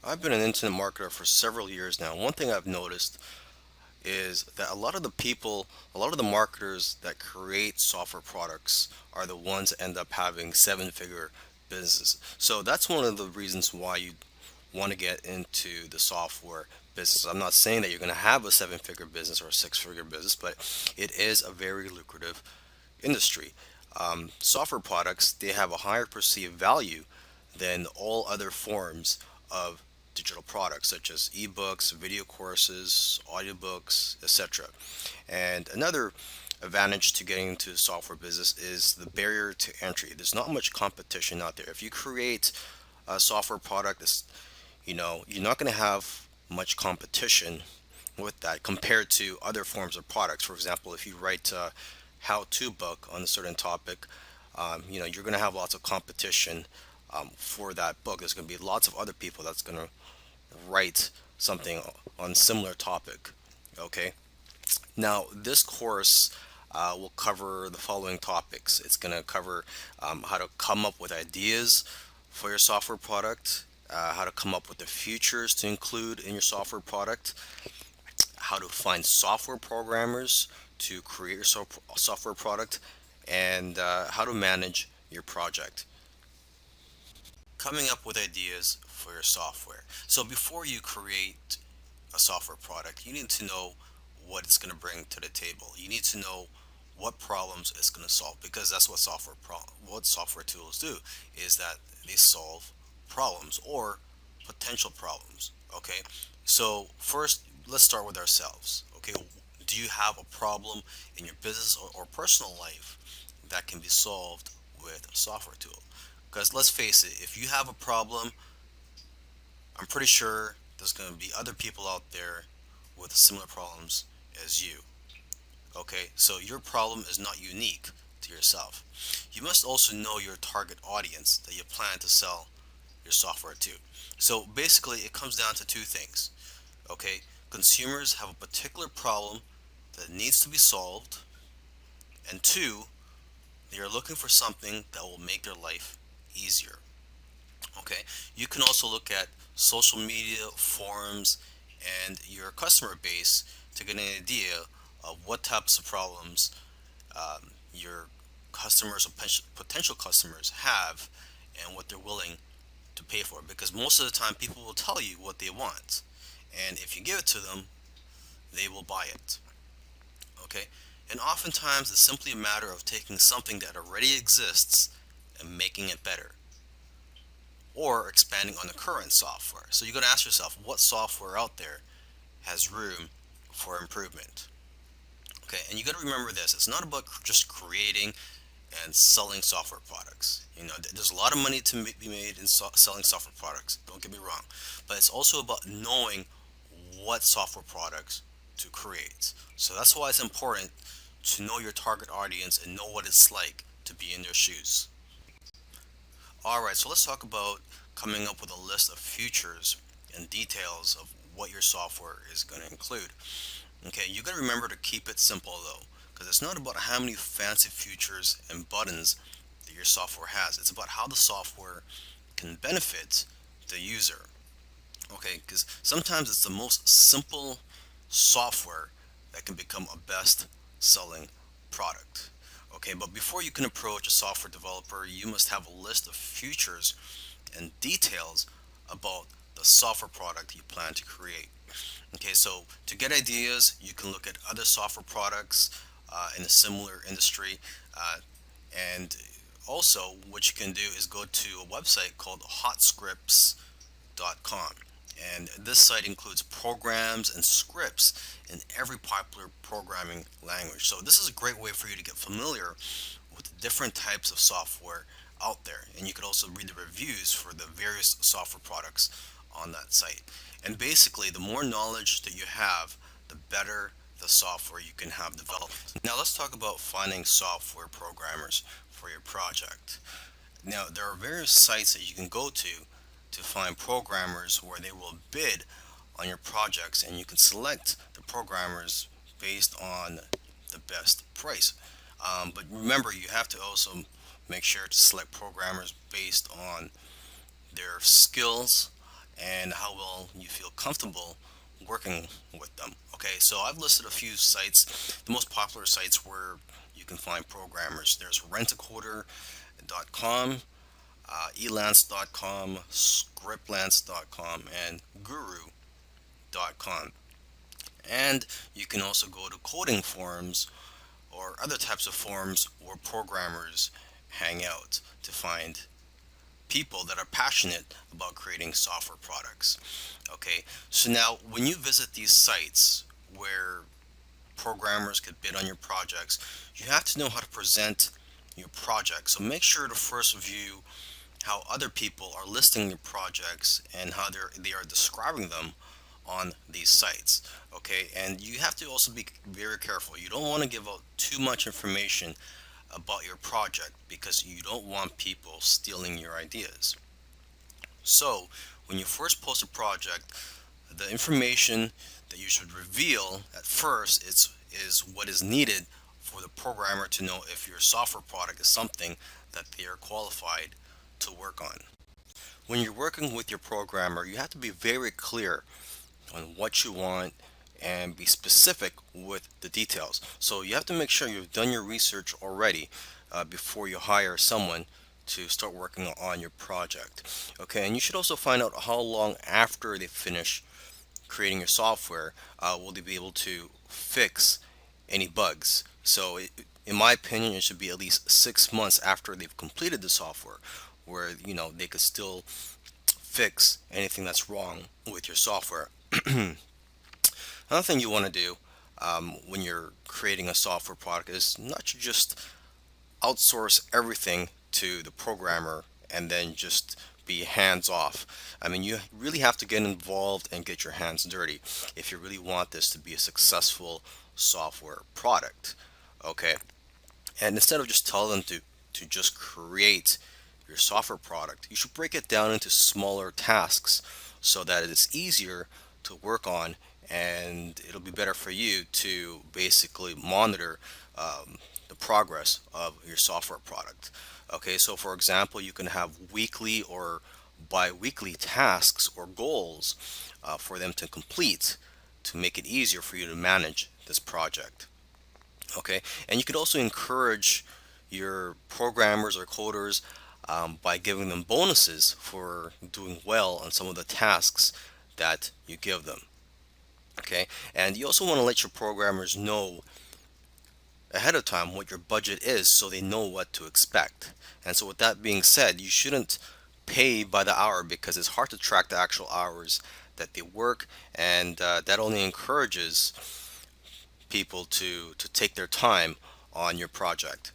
I've been an internet marketer for several years now. One thing I've noticed is that a lot of the marketers that create software products are the ones that end up having seven-figure businesses. So that's one of the reasons why you want to get into the software business. I'm not saying that you're going to have a seven-figure business or a six-figure business, but it is a very lucrative industry. Software products, they have a higher perceived value than all other forms of digital products such as ebooks, video courses, audiobooks, etc. And another advantage to getting into the software business is the barrier to entry. There's not much competition out there. If you create a software product that's, you're not going to have much competition with that compared to other forms of products. For example, if you write a how-to book on a certain topic, you're going to have lots of competition for that book. There's going to be lots of other people that's going to write something on similar topic. Okay. Now, this course will cover the following topics. It's going to cover how to come up with ideas for your software product, how to come up with the features to include in your software product, how to find software programmers to create your software product, and how to manage your project. Coming up with ideas for your software. So before you create a software product, you need to know what it's going to bring to the table. You need to know what problems it's going to solve, because that's what what software tools do, is that they solve problems or potential problems. Okay, so first let's start with ourselves. Okay, do you have a problem in your business or personal life that can be solved with a software tool? Because let's face it, if you have a problem, I'm pretty sure there's going to be other people out there with similar problems as you. Okay, so your problem is not unique to yourself. You must also know your target audience that you plan to sell your software to. So basically, it comes down to two things. Okay, consumers have a particular problem that needs to be solved, and two, they are looking for something that will make their life easier. Okay, you can also look at social media, forums, and your customer base to get an idea of what types of problems your customers or potential customers have and what they're willing to pay for. Because most of the time, people will tell you what they want, and if you give it to them, they will buy it. Okay, and oftentimes it's simply a matter of taking something that already exists and making it better, or expanding on the current software. So you got to ask yourself, what software out there has room for improvement? Okay, and you got to remember this: it's not about just creating and selling software products. There's a lot of money to be made in selling software products. Don't get me wrong, but it's also about knowing what software products to create. So that's why it's important to know your target audience and know what it's like to be in their shoes. All right, so let's talk about coming up with a list of features and details of what your software is going to include. Okay, you got to remember to keep it simple though, because it's not about how many fancy features and buttons that your software has. It's about how the software can benefit the user. Okay, because sometimes it's the most simple software that can become a best selling product. Okay, but before you can approach a software developer, you must have a list of features and details about the software product you plan to create. Okay, so to get ideas, you can look at other software products in a similar industry. And also, what you can do is go to a website called hotscripts.com. And this site includes programs and scripts in every popular programming language. So this is a great way for you to get familiar with the different types of software out there. And you could also read the reviews for the various software products on that site. And basically, the more knowledge that you have, the better the software you can have developed. Now let's talk about finding software programmers for your project. Now there are various sites that you can go to find programmers where they will bid on your projects, and you can select the programmers based on the best price. But remember, you have to also make sure to select programmers based on their skills and how well you feel comfortable working with them. Okay, so I've listed a few sites, the most popular sites where you can find programmers. There's rentacoder.com, elance.com, scriptlance.com, and guru.com. And you can also go to coding forums or other types of forums where programmers hang out to find people that are passionate about creating software products. Okay, so now when you visit these sites where programmers could bid on your projects, you have to know how to present your project. So make sure to first view how other people are listing your projects and how they are describing them on these sites. Okay, and you have to also be very careful. You don't want to give out too much information about your project because you don't want people stealing your ideas. So when you first post a project, the information that you should reveal at first is what is needed for the programmer to know if your software product is something that they are qualified to work on. When you're working with your programmer, you have to be very clear on what you want and be specific with the details. So you have to make sure you've done your research already before you hire someone to start working on your project. Okay, and you should also find out how long after they finish creating your software will they be able to fix any bugs. So in my opinion, it should be at least 6 months after they've completed the software where they could still fix anything that's wrong with your software. Another thing you want to do when you're creating a software product is not to just outsource everything to the programmer and then just be hands off. I mean, you really have to get involved and get your hands dirty if you really want this to be a successful software product. Okay, and instead of just telling them to just create your software product, you should break it down into smaller tasks so that it's easier to work on and it'll be better for you to basically monitor the progress of your software product. Okay, so for example, you can have weekly or bi-weekly tasks or goals for them to complete to make it easier for you to manage this project. Okay, and you could also encourage your programmers or coders by giving them bonuses for doing well on some of the tasks that you give them. Okay, and you also want to let your programmers know ahead of time what your budget is so they know what to expect. And so with that being said, you shouldn't pay by the hour because it's hard to track the actual hours that they work, and that only encourages people to take their time on your project.